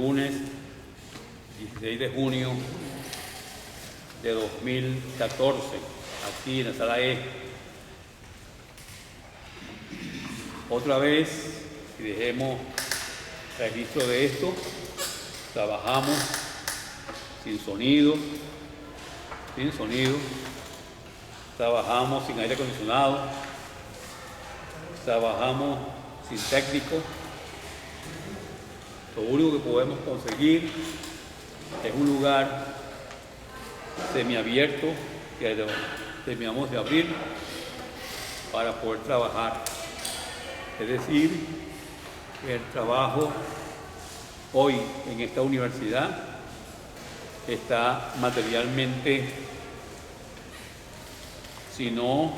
lunes 16 de junio de 2014, aquí en la sala E. Otra vez, y dejemos registro de esto, trabajamos sin sonido, trabajamos sin aire acondicionado, trabajamos sin técnico. Lo único que podemos conseguir es un lugar semiabierto que terminamos de abrir para poder trabajar. Es decir, que el trabajo hoy en esta universidad está materialmente, si no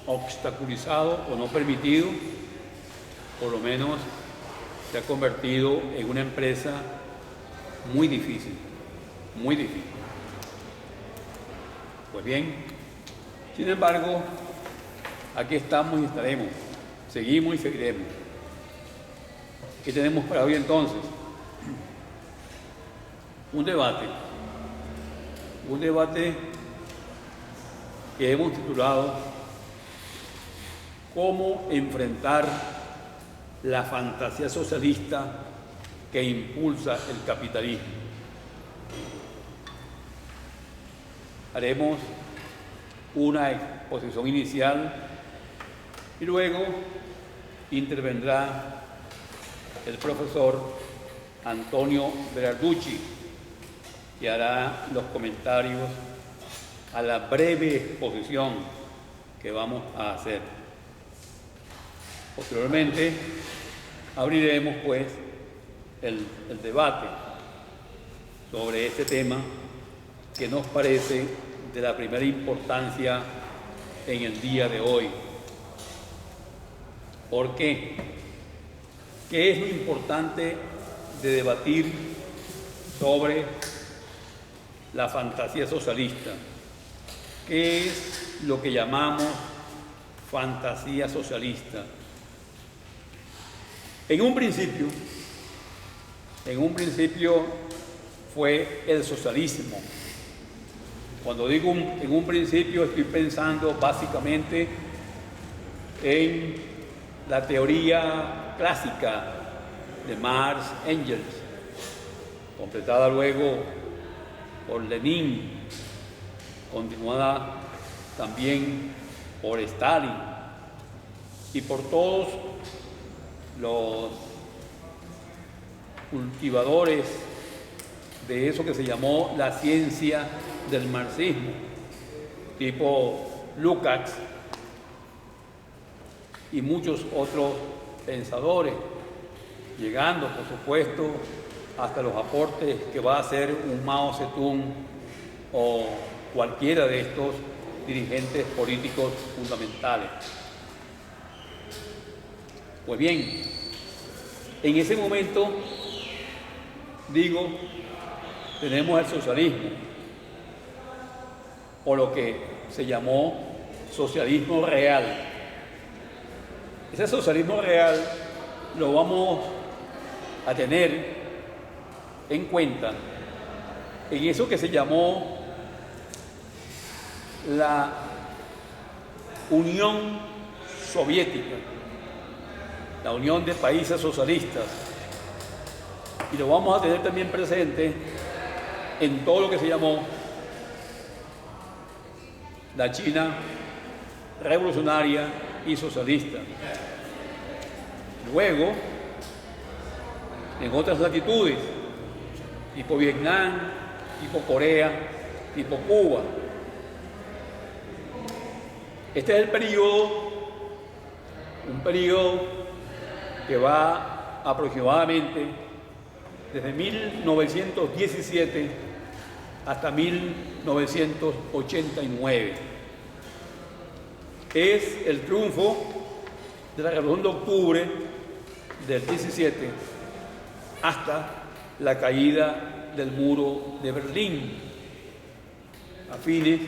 obstaculizado o no permitido, por lo menos se ha convertido en una empresa muy difícil, muy difícil. Pues bien, sin embargo, aquí estamos y estaremos, seguimos y seguiremos. ¿Qué tenemos para hoy entonces? Un debate que hemos titulado ¿Cómo enfrentar la fantasía socialista que impulsa el capitalismo? Haremos una exposición inicial y luego intervendrá el profesor Antonio Berarducci, que hará los comentarios a la breve exposición que vamos a hacer. Posteriormente abriremos pues el debate sobre este tema que nos parece de la primera importancia en el día de hoy. ¿Por qué? ¿Qué es lo importante de debatir sobre la fantasía socialista? ¿Qué es lo que llamamos fantasía socialista? En un principio fue el socialismo. Cuando digo en un principio, estoy pensando básicamente en la teoría clásica de Marx, Engels, completada luego por Lenin, continuada también por Stalin y por todos los cultivadores de eso que se llamó la ciencia del marxismo, tipo Lukács y muchos otros pensadores, llegando, por supuesto, hasta los aportes que va a hacer un Mao Zedong o cualquiera de estos dirigentes políticos fundamentales. Pues bien, en ese momento, tenemos el socialismo, o lo que se llamó socialismo real. Ese socialismo real lo vamos a tener en cuenta en eso que se llamó la Unión Soviética, la Unión de Países Socialistas, y lo vamos a tener también presente en todo lo que se llamó la China revolucionaria y socialista. Luego, en otras latitudes, tipo Vietnam, tipo Corea, tipo Cuba. Este es el periodo, un periodo que va aproximadamente desde 1917 hasta 1989. Es el triunfo de la Revolución de Octubre del 17 hasta la caída del muro de Berlín a fines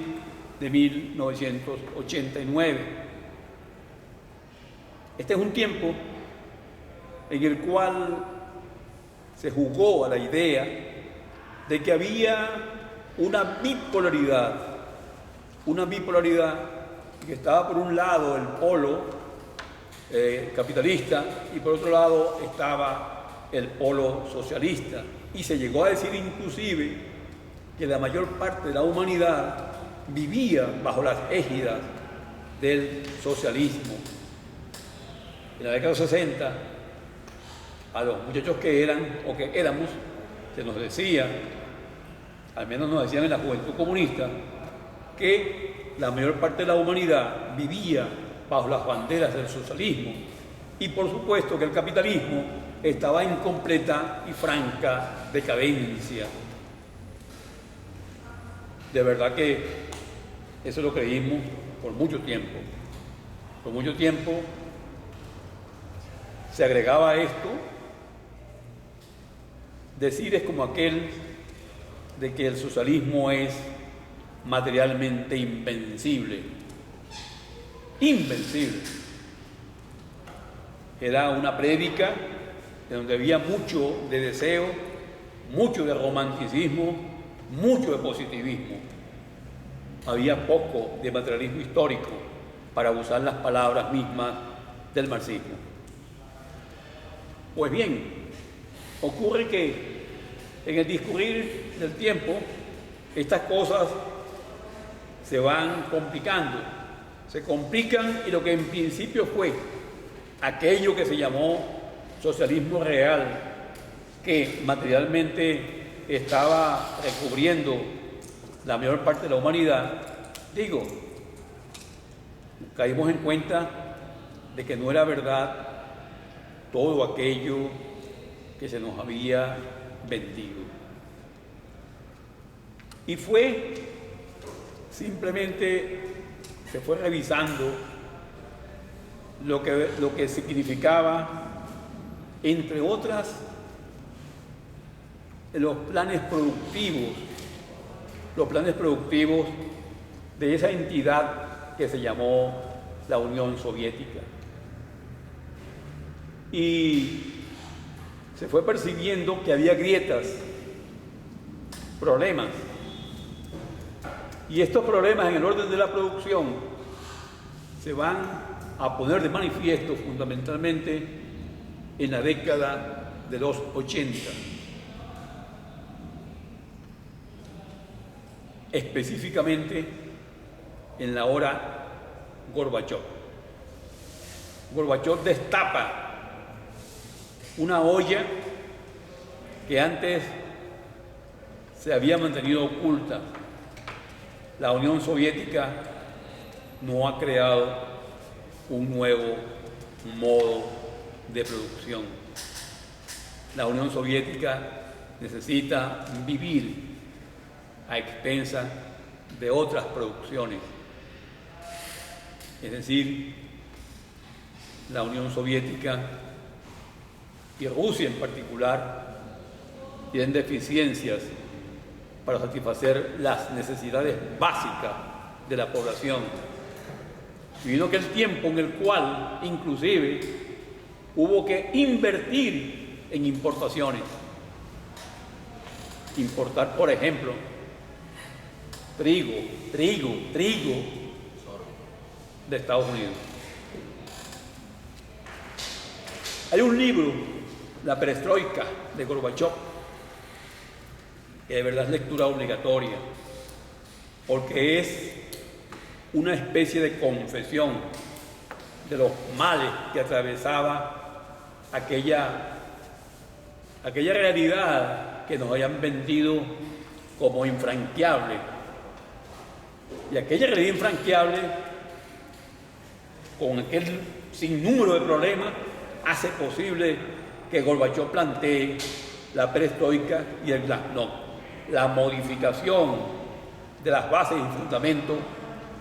de 1989. Este es un tiempo en el cual se jugó a la idea de que había una bipolaridad que estaba por un lado el polo capitalista y por otro lado estaba el polo socialista. Y se llegó a decir inclusive que la mayor parte de la humanidad vivía bajo las égidas del socialismo. En la década de los 60, a los muchachos que eran o que éramos, se nos decía, al menos nos decían en la juventud comunista, que la mayor parte de la humanidad vivía bajo las banderas del socialismo y por supuesto que el capitalismo estaba en completa y franca decadencia. De verdad que eso lo creímos por mucho tiempo. Por mucho tiempo se agregaba a esto decires como aquel de que el socialismo es materialmente invencible. Invencible. Era una prédica de donde había mucho de deseo, mucho de romanticismo, mucho de positivismo. Había poco de materialismo histórico, para usar las palabras mismas del marxismo. Pues bien, ocurre que en el discurrir del tiempo estas cosas se van complicando, se complican y lo que en principio fue aquello que se llamó socialismo real, que materialmente estaba recubriendo la mayor parte de la humanidad, caímos en cuenta de que no era verdad todo aquello que se nos había vendido. Y simplemente se fue revisando lo que significaba, entre otras, los planes productivos de esa entidad que se llamó la Unión Soviética. Y se fue percibiendo que había grietas, problemas. Y estos problemas en el orden de la producción se van a poner de manifiesto fundamentalmente en la década de los 80. Específicamente en la hora Gorbachov. Gorbachov destapa una olla que antes se había mantenido oculta. La Unión Soviética no ha creado un nuevo modo de producción. La Unión Soviética necesita vivir a expensas de otras producciones. Es decir, la Unión Soviética y Rusia en particular tienen deficiencias para satisfacer las necesidades básicas de la población. Y vino aquel tiempo en el cual inclusive hubo que invertir en importaciones. Importar, por ejemplo, trigo de Estados Unidos. Hay un libro, La Perestroika, de Gorbachov, que de verdad es lectura obligatoria, porque es una especie de confesión de los males que atravesaba aquella realidad que nos habían vendido como infranqueable. Y aquella realidad infranqueable, con aquel sinnúmero de problemas, hace posible que Gorbachov plantee la perestroika y el glasnost, la modificación de las bases y fundamentos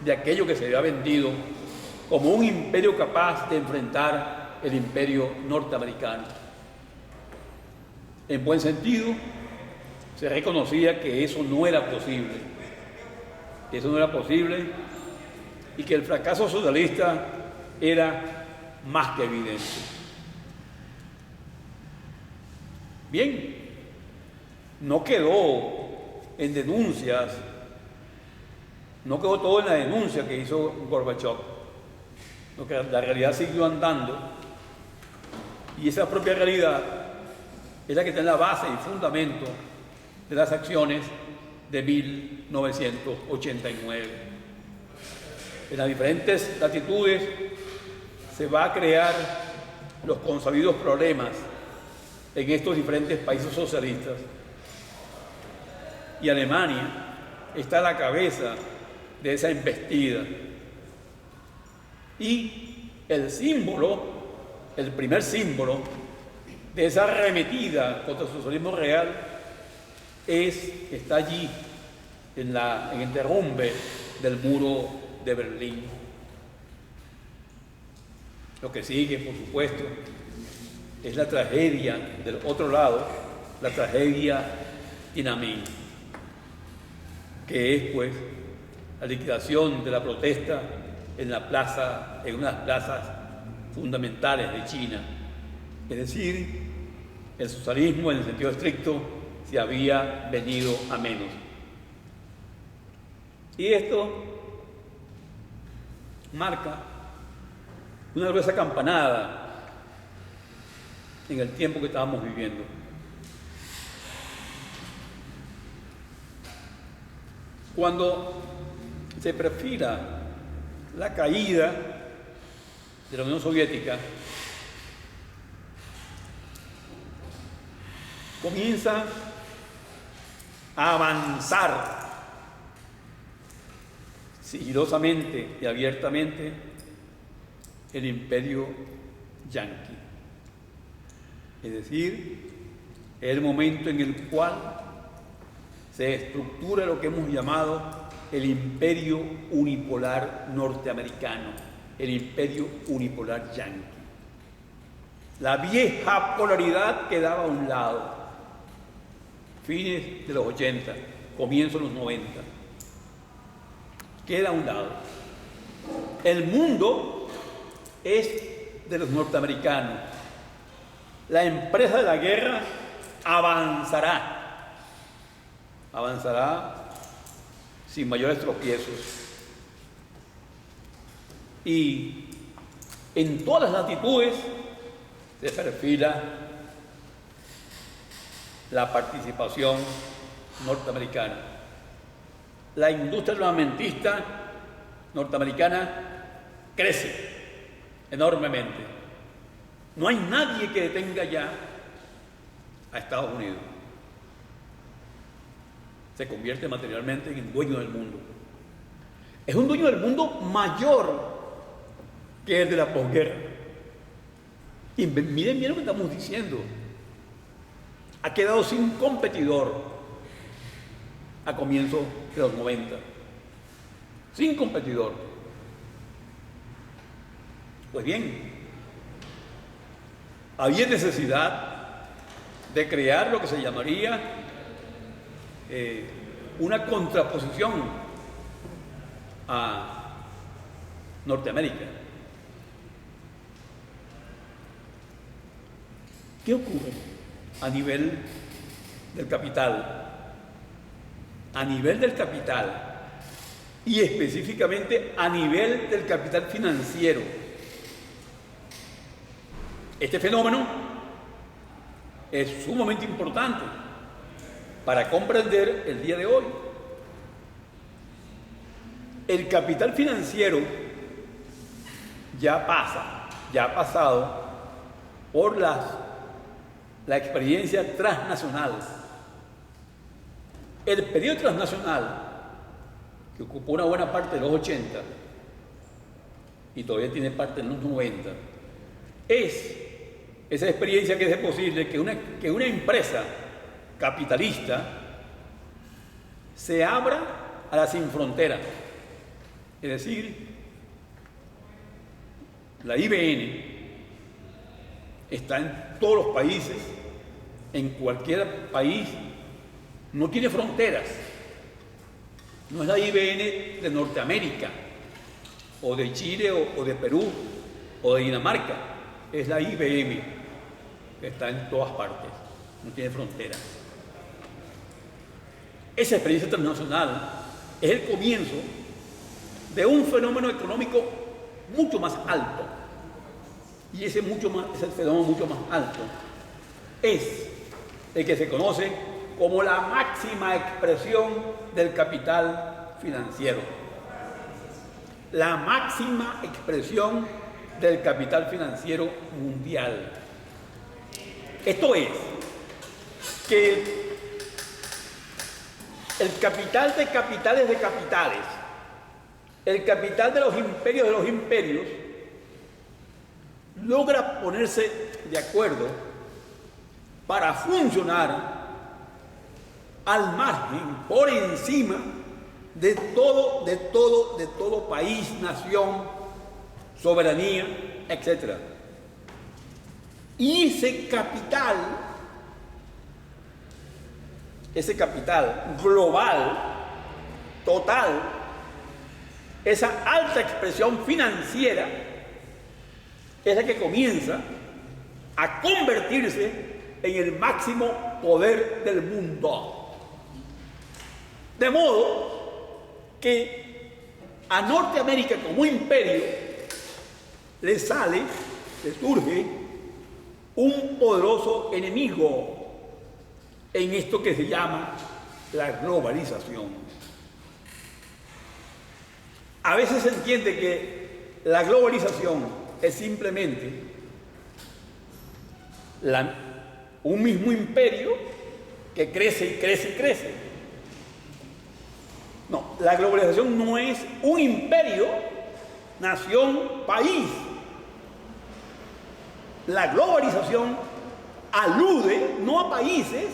de aquello que se había vendido como un imperio capaz de enfrentar el imperio norteamericano. En buen sentido, se reconocía que eso no era posible. Y que el fracaso socialista era más que evidente. Bien, no quedó en denuncias, no quedó todo en la denuncia que hizo Gorbachev, lo que la realidad siguió andando, y esa propia realidad es la que está en la base y fundamento de las acciones de 1989. En las diferentes latitudes se va a crear los consabidos problemas en estos diferentes países socialistas, y Alemania está a la cabeza de esa embestida. Y el símbolo, el primer símbolo de esa arremetida contra el socialismo real está allí en el derrumbe del muro de Berlín. Lo que sigue, por supuesto, es la tragedia del otro lado, la tragedia Tiananmen, que es pues la liquidación de la protesta en unas plazas fundamentales de China. Es decir, el socialismo en el sentido estricto se había venido a menos. Y esto marca una gruesa campanada en el tiempo que estábamos viviendo. Cuando se perfila la caída de la Unión Soviética, comienza a avanzar sigilosamente y abiertamente el imperio yanqui. Es decir, es el momento en el cual se estructura lo que hemos llamado el imperio unipolar norteamericano, el imperio unipolar yanqui. La vieja polaridad quedaba a un lado, fines de los 80, comienzos de los 90, queda a un lado. El mundo es de los norteamericanos. La empresa de la guerra avanzará sin mayores tropiezos. Y en todas las latitudes se perfila la participación norteamericana. La industria armamentista norteamericana crece enormemente. No hay nadie que detenga ya a Estados Unidos. Se convierte materialmente en el dueño del mundo. Es un dueño del mundo mayor que el de la posguerra. Y miren lo que estamos diciendo. Ha quedado sin competidor a comienzos de los 90. Sin competidor. Pues bien, había necesidad de crear lo que se llamaría una contraposición a Norteamérica. ¿Qué ocurre a nivel del capital? A nivel del capital y específicamente a nivel del capital financiero. Este fenómeno es sumamente importante para comprender el día de hoy. El capital financiero ya ha pasado por la experiencia transnacional. El periodo transnacional, que ocupó una buena parte de los 80 y todavía tiene parte en los 90, es esa experiencia que hace posible que una empresa capitalista se abra a la sin frontera. Es decir, la IBM está en todos los países, en cualquier país, no tiene fronteras. No es la IBM de Norteamérica, o de Chile, o de Perú, o de Dinamarca. Es la IBM, que está en todas partes. no tiene fronteras. Esa experiencia transnacional es el comienzo de un fenómeno económico mucho más alto. Y ese fenómeno mucho más alto es el que se conoce como la máxima expresión del capital financiero. La máxima expresión del capital financiero mundial. Esto es que el capital de capitales de capitales, el capital de los imperios, logra ponerse de acuerdo para funcionar al margen, por encima de todo país, nación, soberanía, etc. Y ese capital global, total, esa alta expresión financiera, es la que comienza a convertirse en el máximo poder del mundo. De modo que a Norteamérica como imperio le surge un poderoso enemigo en esto que se llama la globalización. A veces se entiende que la globalización es simplemente un mismo imperio que crece y crece y crece. No, la globalización no es un imperio, nación, país. La globalización alude no a países,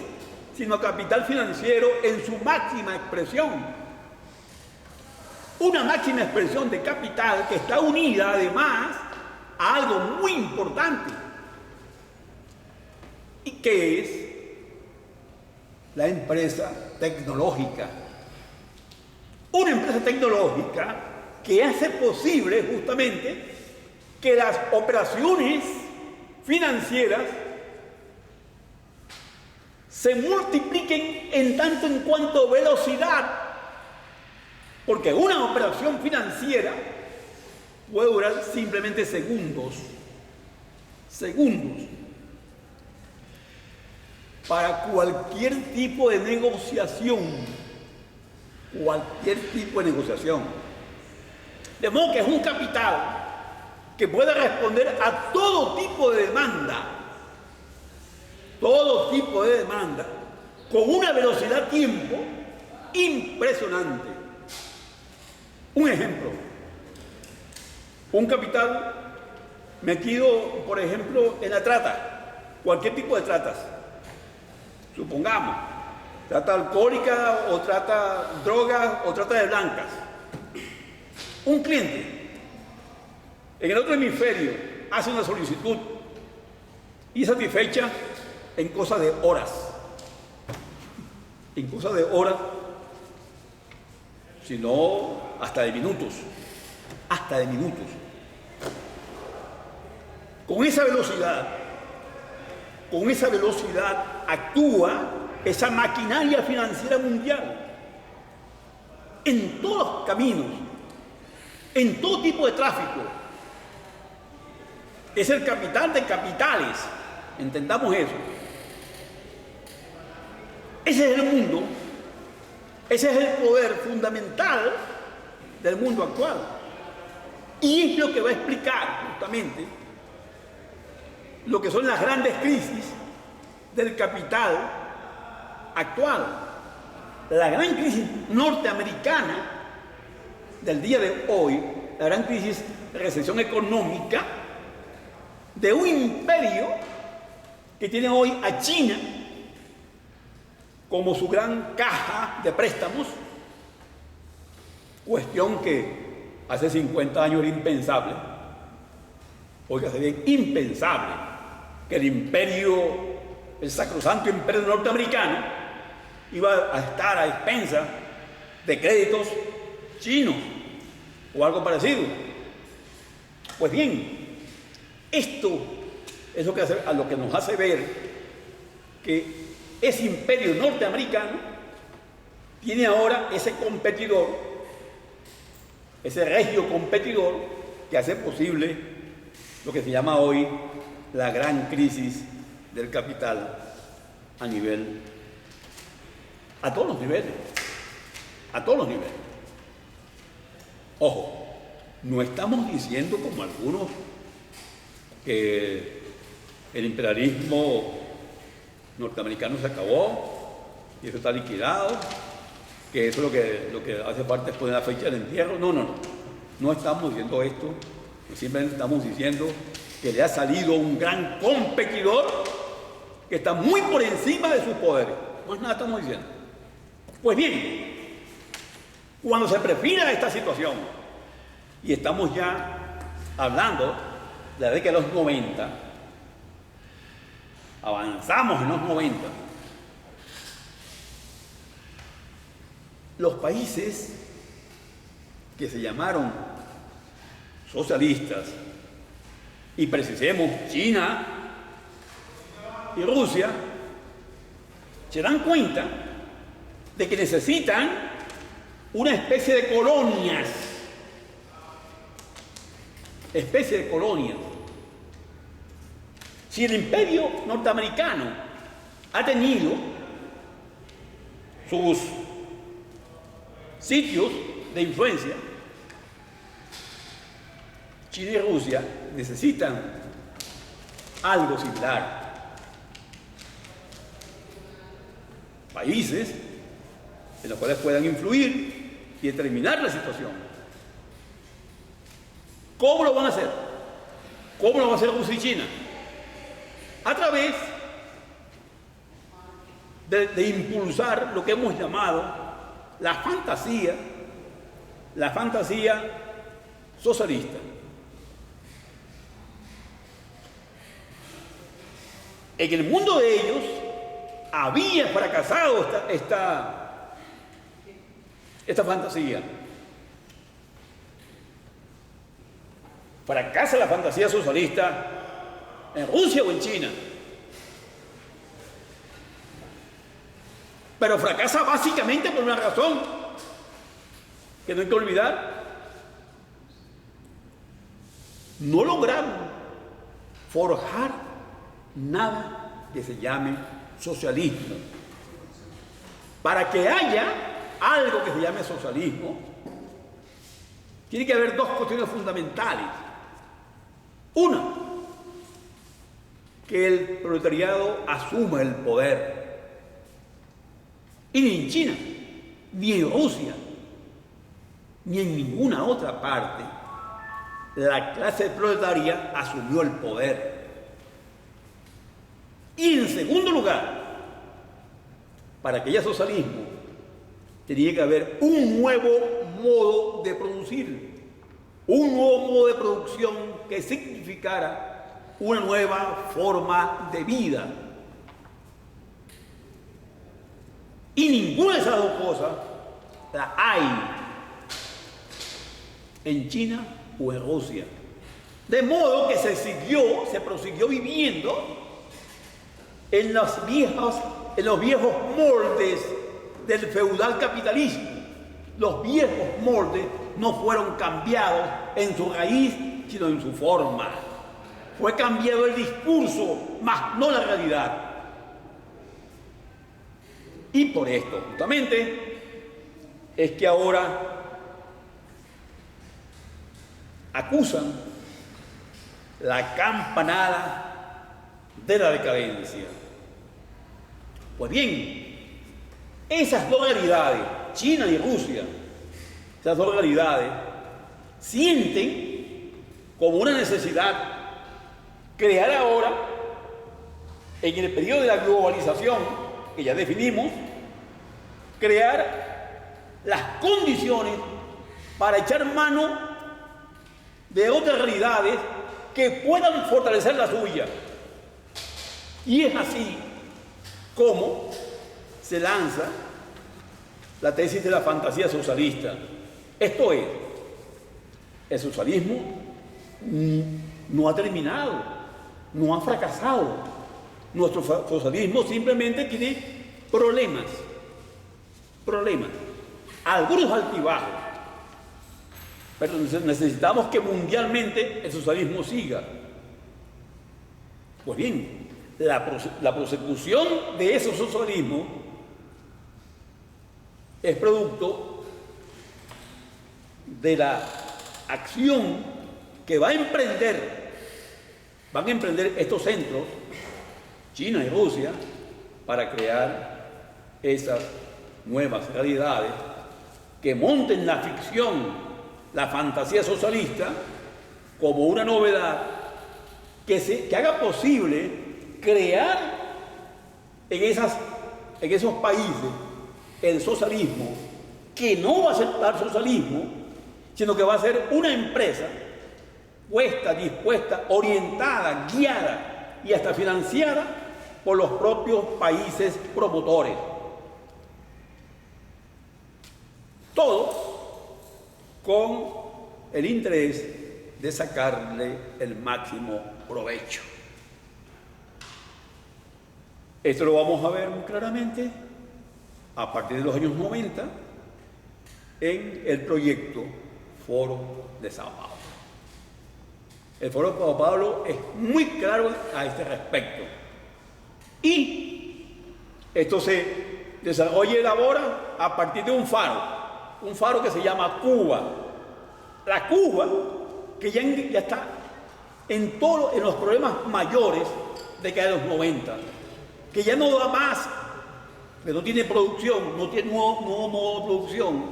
sino a capital financiero en su máxima expresión. Una máxima expresión de capital que está unida además a algo muy importante, y que es la empresa tecnológica. Una empresa tecnológica que hace posible justamente que las operaciones financieras se multipliquen en tanto en cuanto velocidad, porque una operación financiera puede durar simplemente segundos. Para cualquier tipo de negociación. De modo que es un capital que puede responder a todo tipo de demanda, con una velocidad-tiempo impresionante. Un ejemplo, un capital metido, por ejemplo, en la trata, cualquier tipo de tratas, supongamos, trata alcohólica o trata drogas o trata de blancas. Un cliente en el otro hemisferio hace una solicitud y es satisfecha en cosa de horas. Sino hasta de minutos. Con esa velocidad actúa esa maquinaria financiera mundial en todos los caminos, en todo tipo de tráfico. Es el capital de capitales, entendamos eso. Ese es el mundo, ese es el poder fundamental del mundo actual. Y es lo que va a explicar justamente lo que son las grandes crisis del capital actual. La gran crisis norteamericana del día de hoy, la gran crisis de recesión económica de un imperio que tiene hoy a China como su gran caja de préstamos, cuestión que hace 50 años era impensable. Oiga, sería impensable que el sacrosanto imperio norteamericano iba a estar a expensas de créditos chinos o algo parecido. Pues bien, esto es lo que nos hace ver que ese imperio norteamericano tiene ahora ese competidor, ese regio competidor que hace posible lo que se llama hoy la gran crisis del capital a todos los niveles, a todos los niveles. Ojo, no estamos diciendo como algunos que el imperialismo norteamericano se acabó y eso está liquidado, que eso lo que hace falta es poner la fecha del entierro. No estamos diciendo esto, simplemente estamos diciendo que le ha salido un gran competidor que está muy por encima de sus poderes. Pues nada estamos diciendo. Pues bien, cuando se perfila esta situación, y estamos ya hablando de la década de los 90, avanzamos en los 90, los países que se llamaron socialistas, y precisemos China y Rusia, se dan cuenta de que necesitan una especie de colonias. Si el imperio norteamericano ha tenido sus sitios de influencia, China y Rusia necesitan algo similar. Países en los cuales puedan influir y determinar la situación. ¿Cómo lo van a hacer? ¿Cómo lo va a hacer Rusia y China? A través de impulsar lo que hemos llamado la fantasía socialista. En el mundo de ellos había fracasado esta fantasía. Fracasa la fantasía socialista en Rusia o en China. Pero fracasa básicamente por una razón que no hay que olvidar. No lograron forjar nada que se llame socialismo. Para que haya algo que se llame socialismo, tiene que haber dos cuestiones fundamentales. Una, que el proletariado asuma el poder. Y ni en China, ni en Rusia, ni en ninguna otra parte, la clase proletaria asumió el poder. Y en segundo lugar, para que haya socialismo, tenía que haber un nuevo modo de producir, un nuevo modo de producción que significara una nueva forma de vida. Y ninguna de esas dos cosas la hay en China o en Rusia. De modo que se prosiguió viviendo en los viejos moldes del feudal capitalismo. Los viejos moldes no fueron cambiados en su raíz, sino en su forma. Fue cambiado el discurso, mas no la realidad. Y por esto, justamente, es que ahora acusan la campanada de la decadencia. Pues bien, esas dos realidades, China y Rusia, esas dos realidades, sienten como una necesidad crear ahora, en el periodo de la globalización, que ya definimos, crear las condiciones para echar mano de otras realidades que puedan fortalecer la suya. Y es así como se lanza la tesis de la fantasía socialista. Esto es, el socialismo no ha terminado, no ha fracasado. Nuestro socialismo simplemente tiene problemas, algunos altibajos, pero necesitamos que mundialmente el socialismo siga. Pues bien, la prosecución de ese socialismo es producto de la acción que van a emprender estos centros, China y Rusia, para crear esas nuevas realidades que monten la ficción, la fantasía socialista como una novedad que haga posible crear en esos países el socialismo, que no va a aceptar socialismo, sino que va a ser una empresa puesta, dispuesta, orientada, guiada y hasta financiada por los propios países promotores. Todo con el interés de sacarle el máximo provecho. Esto lo vamos a ver muy claramente a partir de los años 90 en el proyecto Foro de Sao Paulo. El Foro de Sao Paulo es muy claro a este respecto. Y esto se desarrolla y elabora a partir de un faro que se llama Cuba. La Cuba, que ya está en los problemas mayores de que de los 90, que ya no da más, que no tiene producción, no tiene nuevo modo de producción,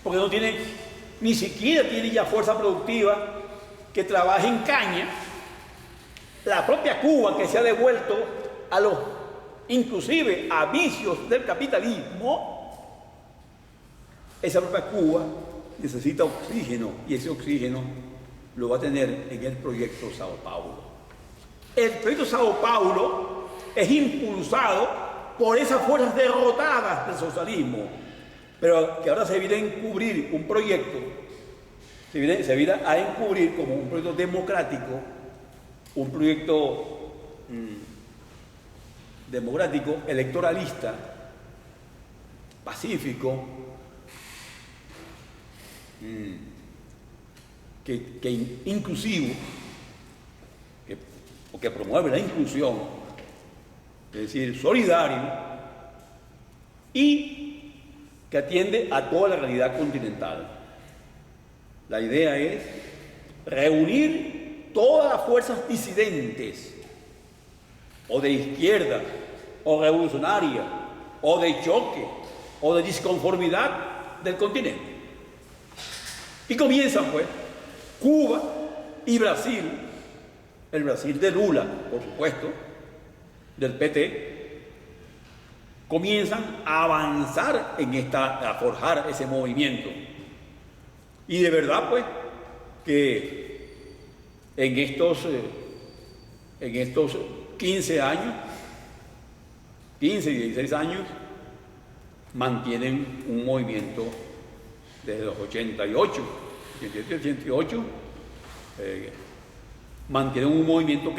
porque no tiene, ni siquiera tiene ya fuerza productiva que trabaje en caña. La propia Cuba, que se ha devuelto inclusive a vicios del capitalismo, esa propia Cuba necesita oxígeno, y ese oxígeno lo va a tener en el proyecto Sao Paulo. El proyecto Sao Paulo es impulsado por esas fuerzas derrotadas del socialismo, pero que ahora se viene a encubrir un proyecto, se viene a encubrir como un proyecto democrático, un proyecto democrático, electoralista, pacífico, inclusivo, que promueve la inclusión, es decir, solidario, y que atiende a toda la realidad continental. La idea es reunir todas las fuerzas disidentes, o de izquierda, o revolucionaria, o de choque, o de disconformidad del continente. Y comienzan, pues, Cuba y Brasil, el Brasil de Lula, por supuesto, del PT, comienzan a avanzar a forjar ese movimiento. Y de verdad, pues, que en estos 15 años, 15 y 16 años, mantienen un movimiento desde los 88, mantienen un movimiento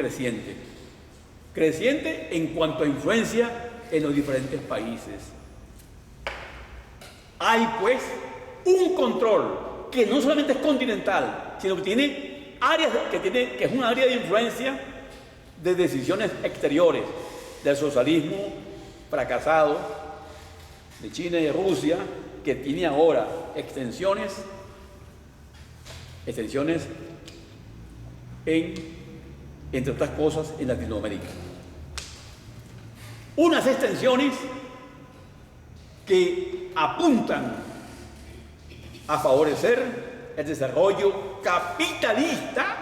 creciente en cuanto a influencia en los diferentes países. Hay, pues, un control que no solamente es continental, sino que tiene áreas que es un área de influencia de decisiones exteriores del socialismo fracasado de China y de Rusia, que tiene ahora extensiones entre otras cosas, en Latinoamérica. Unas extensiones que apuntan a favorecer el desarrollo capitalista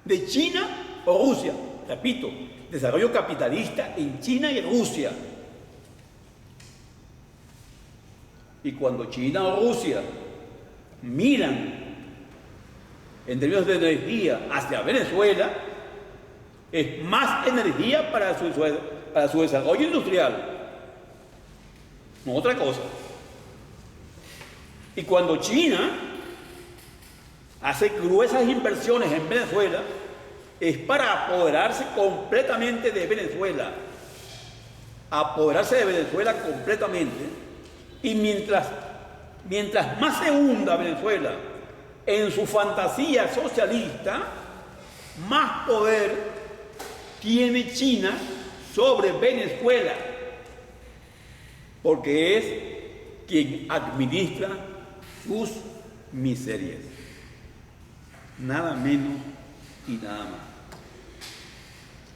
de China o Rusia. Repito, desarrollo capitalista en China y Rusia. Y cuando China o Rusia miran en términos de energía hacia Venezuela, es más energía para su desarrollo industrial, no otra cosa. Y cuando China hace gruesas inversiones en Venezuela, es para apoderarse completamente de Venezuela. Apoderarse de Venezuela completamente. Y mientras más se hunda Venezuela en su fantasía socialista, más poder tiene China sobre Venezuela, porque es quien administra sus miserias. Nada menos y nada más.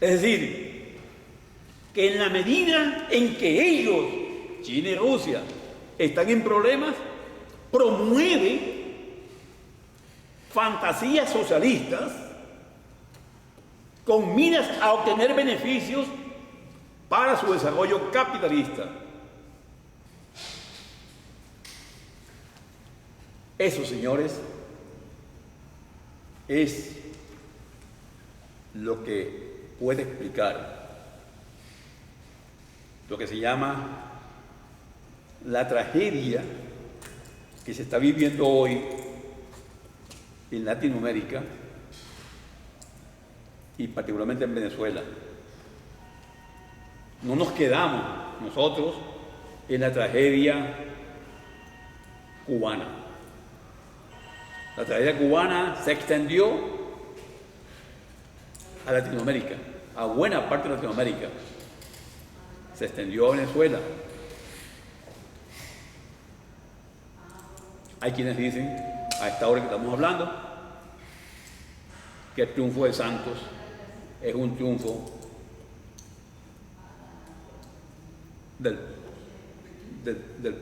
Es decir, que en la medida en que ellos, China y Rusia, están en problemas, promueven fantasías socialistas con miras a obtener beneficios para su desarrollo capitalista. Eso, señores, es lo que puede explicar lo que se llama la tragedia que se está viviendo hoy en Latinoamérica y particularmente en Venezuela. No nos quedamos nosotros en la tragedia cubana. La tragedia cubana se extendió a Latinoamérica, a buena parte de Latinoamérica. Se extendió a Venezuela. Hay quienes dicen, a esta hora que estamos hablando, que el triunfo de Santos es un triunfo del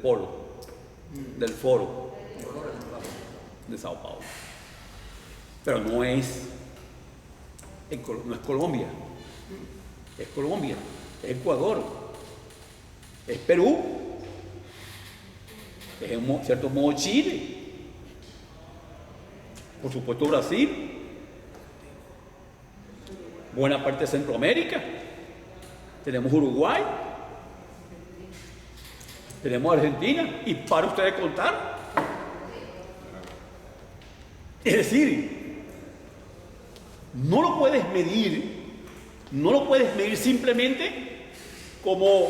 foro de Sao Paulo. Pero no es Colombia, es Colombia, es Ecuador, es Perú, es en cierto modo Chile, por supuesto Brasil, buena parte de Centroamérica, tenemos Uruguay, tenemos Argentina, y para ustedes contar. Es decir, no lo puedes medir simplemente como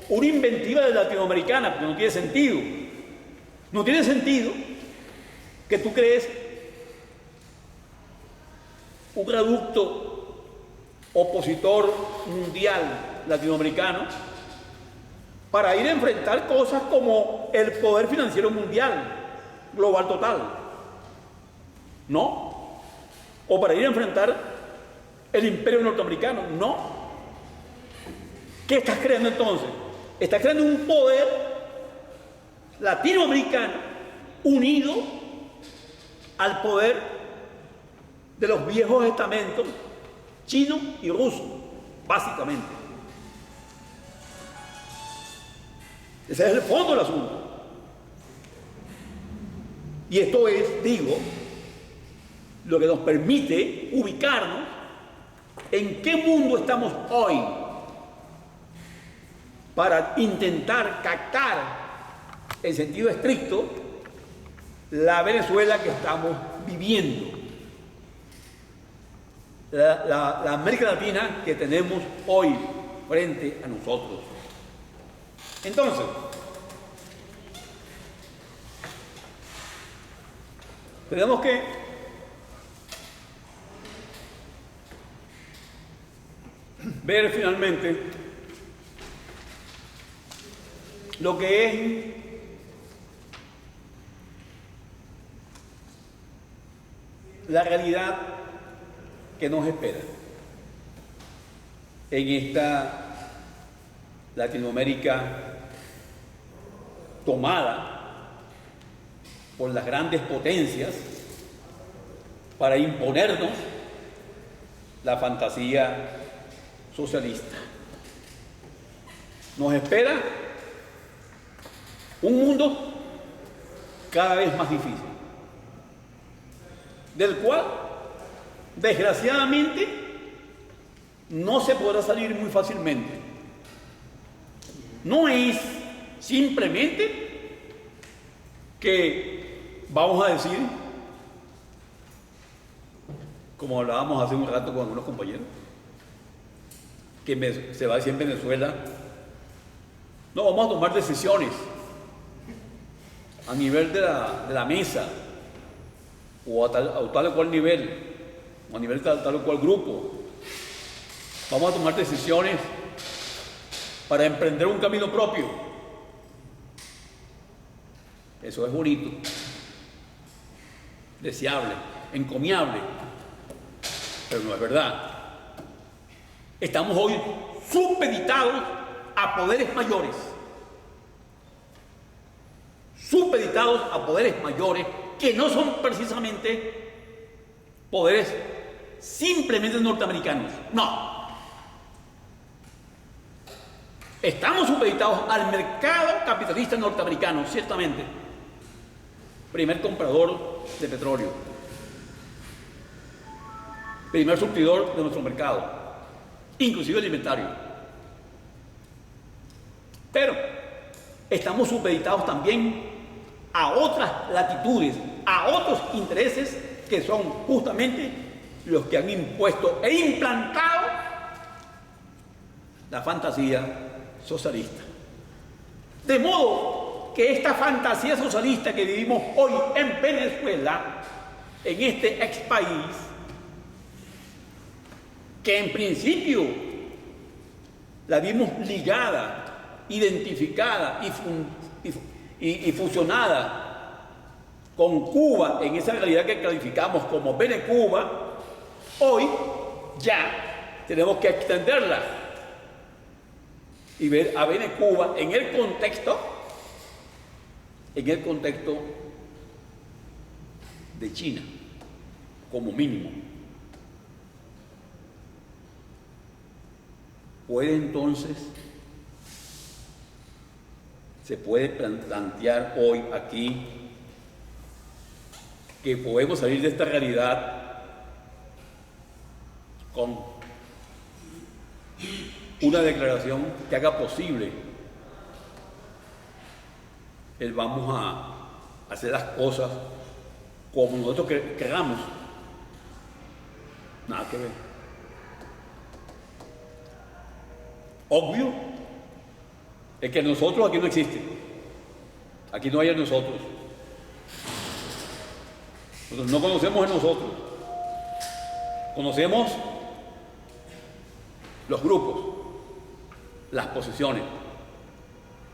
una inventiva de latinoamericana, porque no tiene sentido. No tiene sentido que tú crees un reducto opositor mundial latinoamericano para ir a enfrentar cosas como el poder financiero mundial, global total. No. O para ir a enfrentar el imperio norteamericano. No. ¿Qué estás creando entonces? Estás creando un poder latinoamericano unido al poder de los viejos estamentos chino y ruso, básicamente. Ese es el fondo del asunto. Y esto es, digo, lo que nos permite ubicarnos en qué mundo estamos hoy para intentar captar en sentido estricto la Venezuela que estamos viviendo, la América Latina que tenemos hoy frente a nosotros. Entonces, tenemos que ver finalmente lo que es la realidad que nos espera en esta Latinoamérica tomada por las grandes potencias para imponernos la fantasía socialista. Nos espera un mundo cada vez más difícil, del cual, desgraciadamente, no se podrá salir muy fácilmente. No es simplemente que, vamos a decir, como hablábamos hace un rato con algunos compañeros, que se va a decir en Venezuela, no, vamos a tomar decisiones a nivel de la mesa, o a tal o cual nivel, o a nivel de tal o cual grupo. Vamos a tomar decisiones para emprender un camino propio. Eso es bonito, deseable, encomiable, pero no es verdad. Estamos hoy supeditados a poderes mayores. Supeditados a poderes mayores que no son precisamente poderes simplemente norteamericanos. No. Estamos supeditados al mercado capitalista norteamericano, ciertamente. Primer comprador de petróleo. Primer surtidor de nuestro mercado, inclusive alimentario. Pero estamos supeditados también a otras latitudes, a otros intereses que son justamente los que han impuesto e implantado la fantasía socialista. De modo que esta fantasía socialista que vivimos hoy en Venezuela, en este ex país, que en principio la vimos ligada, identificada y fusionada con Cuba en esa realidad que calificamos como Venecuba, hoy ya tenemos que extenderla y ver a Venecuba en el contexto de China, como mínimo. Se puede plantear hoy aquí que podemos salir de esta realidad con una declaración que haga posible el vamos a hacer las cosas como nosotros queramos. Nada que ver. Obvio es que nosotros aquí no existe. Aquí no hay a nosotros. Nosotros no conocemos a nosotros. Conocemos los grupos, las posiciones.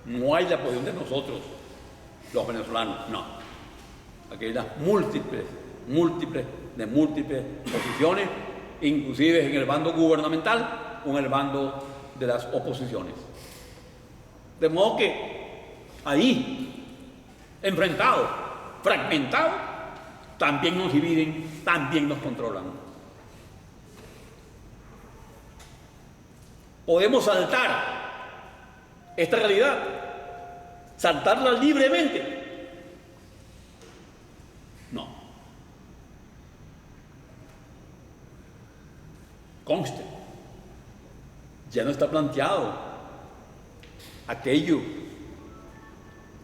No hay la posición de nosotros, los venezolanos, no. Aquí hay las múltiples posiciones, inclusive en el bando gubernamental o en el bando de las oposiciones. De modo que ahí, enfrentados, fragmentados, también nos dividen, también nos controlan. Podemos saltar esta realidad, saltarla libremente. No. Conste, ya no está planteado aquello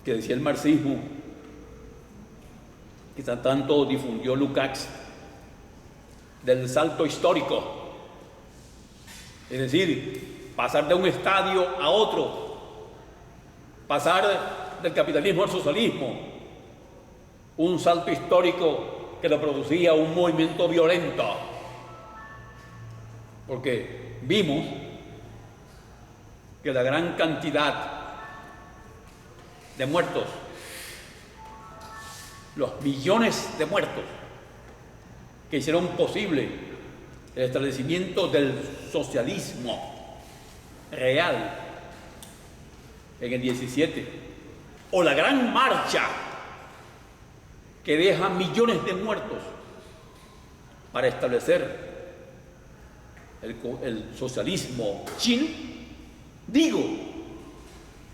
que decía el marxismo, que tanto difundió Lukács, del salto histórico. Es decir, pasar de un estadio a otro, pasar del capitalismo al socialismo, un salto histórico que lo producía un movimiento violento, porque vimos que la gran cantidad de muertos, los millones de muertos que hicieron posible el establecimiento del socialismo real en el 17, o la gran marcha que deja millones de muertos para establecer el socialismo chino, digo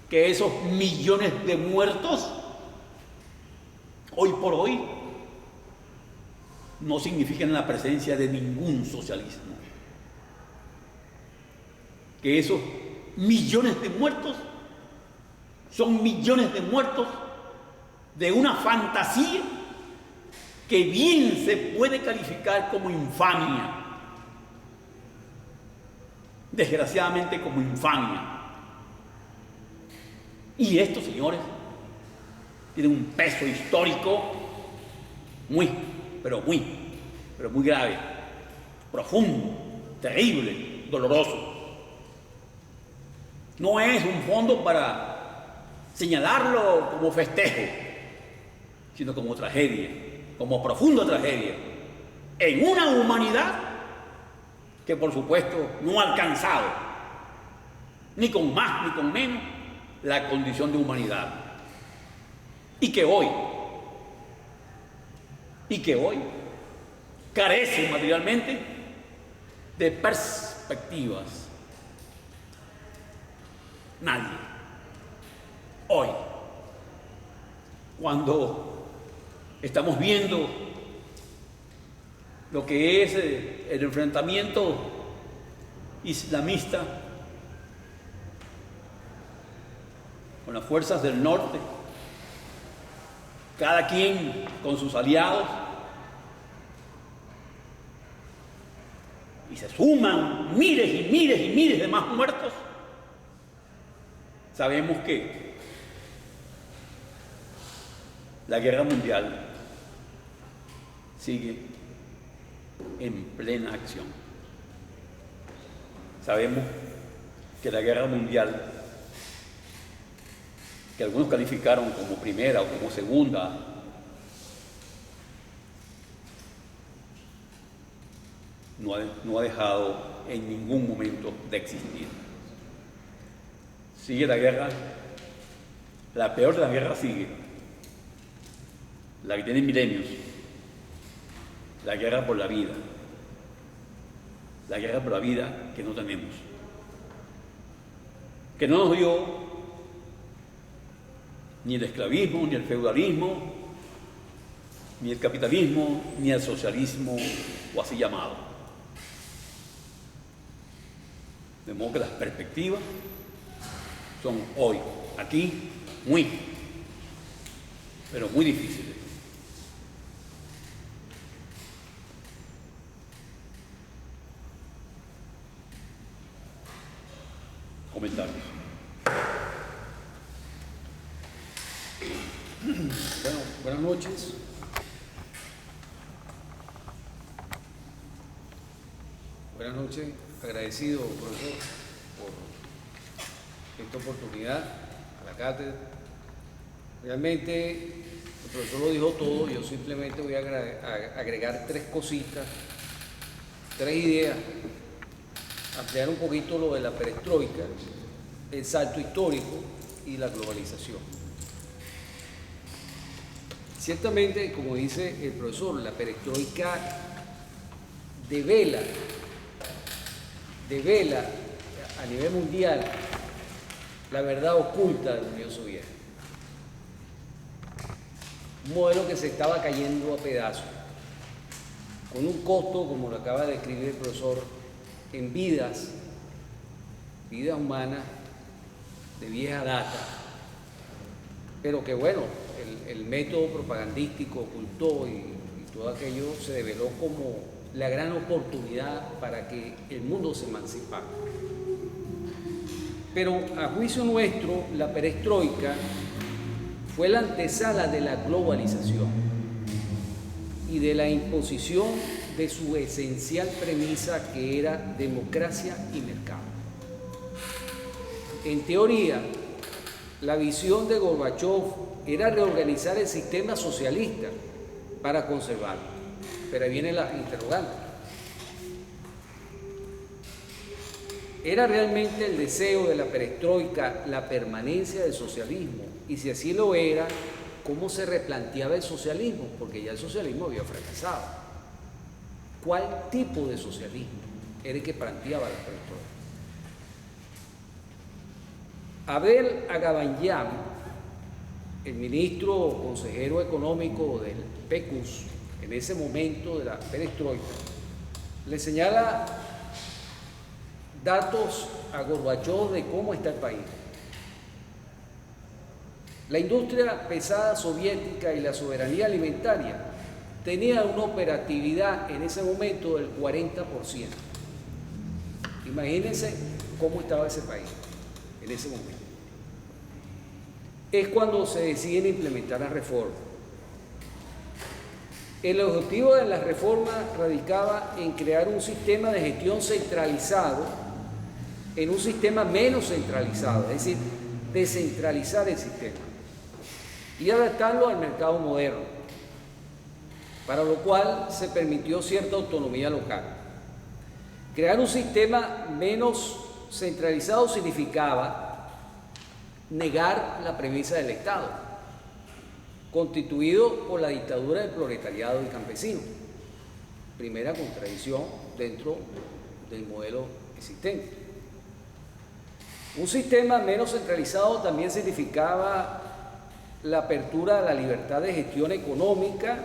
que esos millones de muertos hoy por hoy no significan la presencia de ningún socialismo. Que esos millones de muertos son millones de muertos de una fantasía que bien se puede calificar como infamia, desgraciadamente como infamia. Y esto, señores, tiene un peso histórico pero muy grave, profundo, terrible, doloroso. No es un fondo para señalarlo como festejo, sino como tragedia, como profunda tragedia, en una humanidad que por supuesto no ha alcanzado, ni con más ni con menos, la condición de humanidad. Y que hoy carece materialmente de perspectivas. Nadie. Hoy, cuando estamos viendo lo que es el enfrentamiento islamista con las fuerzas del norte, cada quien con sus aliados, y se suman miles y miles y miles de más muertos, sabemos que la guerra mundial sigue en plena acción. Sabemos que la guerra mundial, que algunos calificaron como primera o como segunda, no ha dejado en ningún momento de existir. Sigue la guerra, la peor de las guerras sigue, la que tiene milenios, la guerra por la vida que no tenemos, que no nos dio ni el esclavismo, ni el feudalismo, ni el capitalismo, ni el socialismo, o así llamado. De modo que las perspectivas son hoy, aquí, pero muy difíciles. Comentarios. Bueno, buenas noches. Buenas noches, agradecido, profesor, por esta oportunidad a la cátedra. Realmente el profesor lo dijo todo, yo simplemente voy a agregar tres cositas, tres ideas, ampliar un poquito lo de la perestroika, el salto histórico y la globalización. Ciertamente, como dice el profesor, la perestroika devela a nivel mundial la verdad oculta de la Unión Soviética. Un modelo que se estaba cayendo a pedazos, con un costo, como lo acaba de describir el profesor, en vidas humanas de vieja data, pero que bueno, el método propagandístico ocultó y todo aquello se develó como la gran oportunidad para que el mundo se emancipara. Pero a juicio nuestro, la perestroika fue la antesala de la globalización y de la imposición de su esencial premisa, que era democracia y mercado. En teoría, la visión de Gorbachov era reorganizar el sistema socialista para conservarlo. Pero ahí viene la interrogante. ¿Era realmente el deseo de la perestroika la permanencia del socialismo? Y si así lo era, ¿cómo se replanteaba el socialismo? Porque ya el socialismo había fracasado. ¿Cuál tipo de socialismo era el que planteaba la perestroika? Abel Agabanyán, el ministro consejero económico del PECUS, en ese momento de la perestroika, le señala datos a Gorbachov de cómo está el país. La industria pesada soviética y la soberanía alimentaria tenía una operatividad en ese momento del 40%. Imagínense cómo estaba ese país en ese momento. Es cuando se deciden implementar las reformas. El objetivo de las reformas radicaba en crear un sistema de gestión centralizado en un sistema menos centralizado, es decir, descentralizar el sistema y adaptarlo al mercado moderno, para lo cual se permitió cierta autonomía local. Crear un sistema menos centralizado significaba negar la premisa del Estado, constituido por la dictadura del proletariado y campesino, primera contradicción dentro del modelo existente. Un sistema menos centralizado también significaba la apertura a la libertad de gestión económica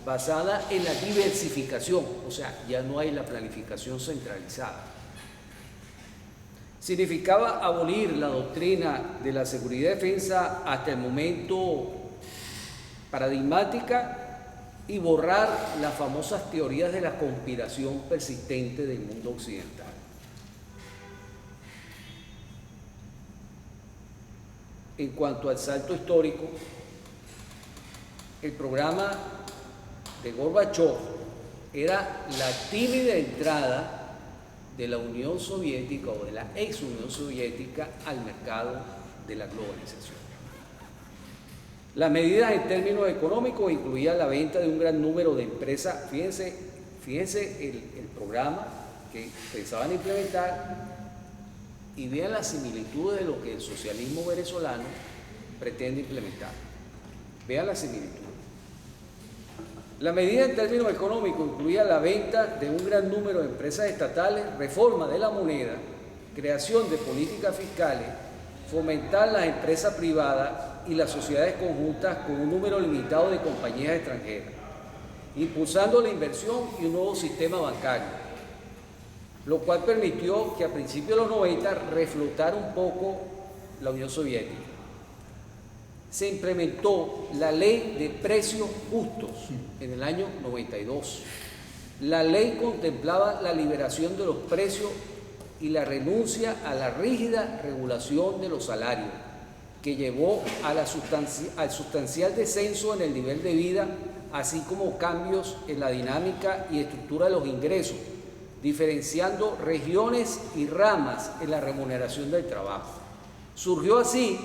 basada en la diversificación, o sea, ya no hay la planificación centralizada. Significaba abolir la doctrina de la seguridad y defensa hasta el momento paradigmática y borrar las famosas teorías de la conspiración persistente del mundo occidental. En cuanto al salto histórico, el programa de Gorbachov era la tímida entrada de la Unión Soviética o de la ex Unión Soviética al mercado de la globalización. Las medidas en términos económicos incluían la venta de un gran número de empresas. Fíjense el programa que pensaban implementar y vean las similitudes de lo que el socialismo venezolano pretende implementar. Vean las similitudes. La medida en términos económicos incluía la venta de un gran número de empresas estatales, reforma de la moneda, creación de políticas fiscales, fomentar las empresas privadas y las sociedades conjuntas con un número limitado de compañías extranjeras, impulsando la inversión y un nuevo sistema bancario, lo cual permitió que a principios de los 90 reflotara un poco la Unión Soviética. Se implementó la ley de precios justos en el año 92. La ley contemplaba la liberación de los precios y la renuncia a la rígida regulación de los salarios, que llevó al sustancial descenso en el nivel de vida, así como cambios en la dinámica y estructura de los ingresos, diferenciando regiones y ramas en la remuneración del trabajo. Surgió así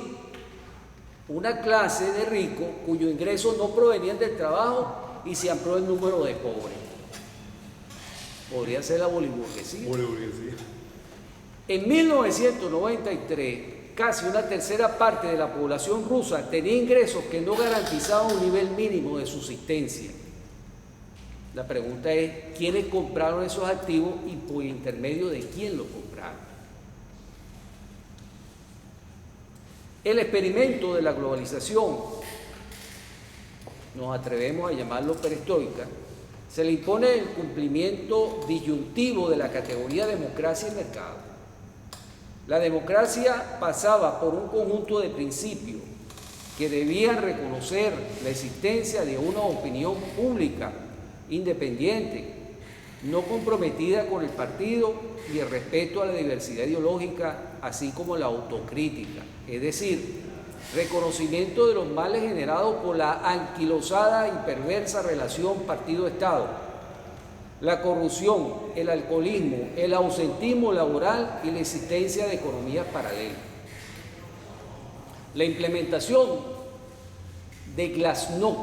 una clase de ricos cuyos ingresos no provenían del trabajo y se amplió el número de pobres. Podría ser la boliburguesía. En 1993, casi una tercera parte de la población rusa tenía ingresos que no garantizaban un nivel mínimo de subsistencia. La pregunta es, ¿quiénes compraron esos activos y por intermedio de quién los compraron? El experimento de la globalización, nos atrevemos a llamarlo perestroika, se le impone el cumplimiento disyuntivo de la categoría democracia y mercado. La democracia pasaba por un conjunto de principios que debían reconocer la existencia de una opinión pública independiente, no comprometida con el partido, y el respeto a la diversidad ideológica, así como la autocrítica, es decir, reconocimiento de los males generados por la anquilosada y perversa relación partido-Estado, la corrupción, el alcoholismo, el ausentismo laboral y la existencia de economías paralelas. La implementación de Glasnost,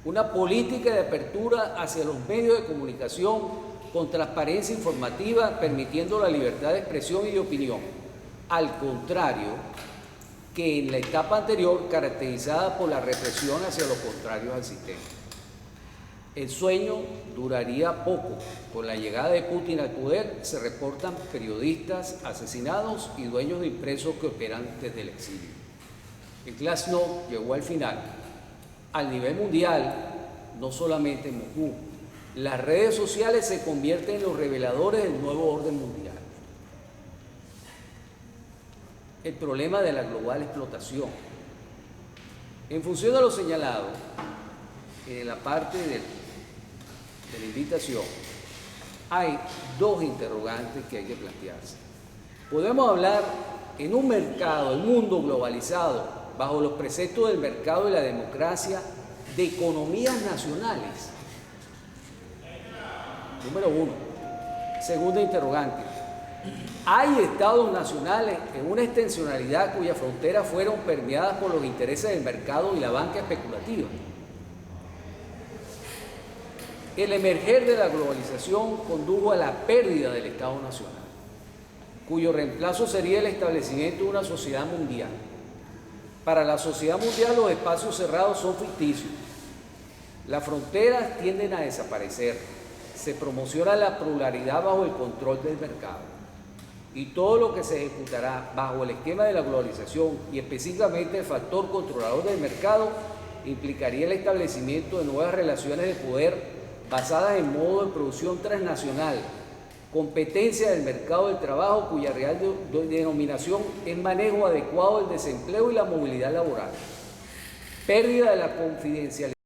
una política de apertura hacia los medios de comunicación con transparencia informativa, permitiendo la libertad de expresión y de opinión, al contrario que en la etapa anterior, caracterizada por la represión hacia los contrarios al sistema. El sueño duraría poco. Con la llegada de Putin al poder se reportan periodistas asesinados y dueños de impresos que operan desde el exilio. El Glasnost llegó al final. Al nivel mundial, no solamente en Moscú, las redes sociales se convierten en los reveladores del nuevo orden mundial. El problema de la global explotación. En función de lo señalado, en la parte de la invitación, hay dos interrogantes que hay que plantearse. Podemos hablar en un mercado, el mundo globalizado, bajo los preceptos del mercado y la democracia, de economías nacionales. Número uno. Segunda interrogante. Hay estados nacionales en una extensionalidad cuyas fronteras fueron permeadas por los intereses del mercado y la banca especulativa. El emerger de la globalización condujo a la pérdida del Estado Nacional, cuyo reemplazo sería el establecimiento de una sociedad mundial. Para la sociedad mundial los espacios cerrados son ficticios. Las fronteras tienden a desaparecer. Se promociona la pluralidad bajo el control del mercado. Y todo lo que se ejecutará bajo el esquema de la globalización y específicamente el factor controlador del mercado implicaría el establecimiento de nuevas relaciones de poder basadas en modo de producción transnacional, competencia del mercado del trabajo cuya real denominación es manejo adecuado del desempleo y la movilidad laboral, pérdida de la confidencialidad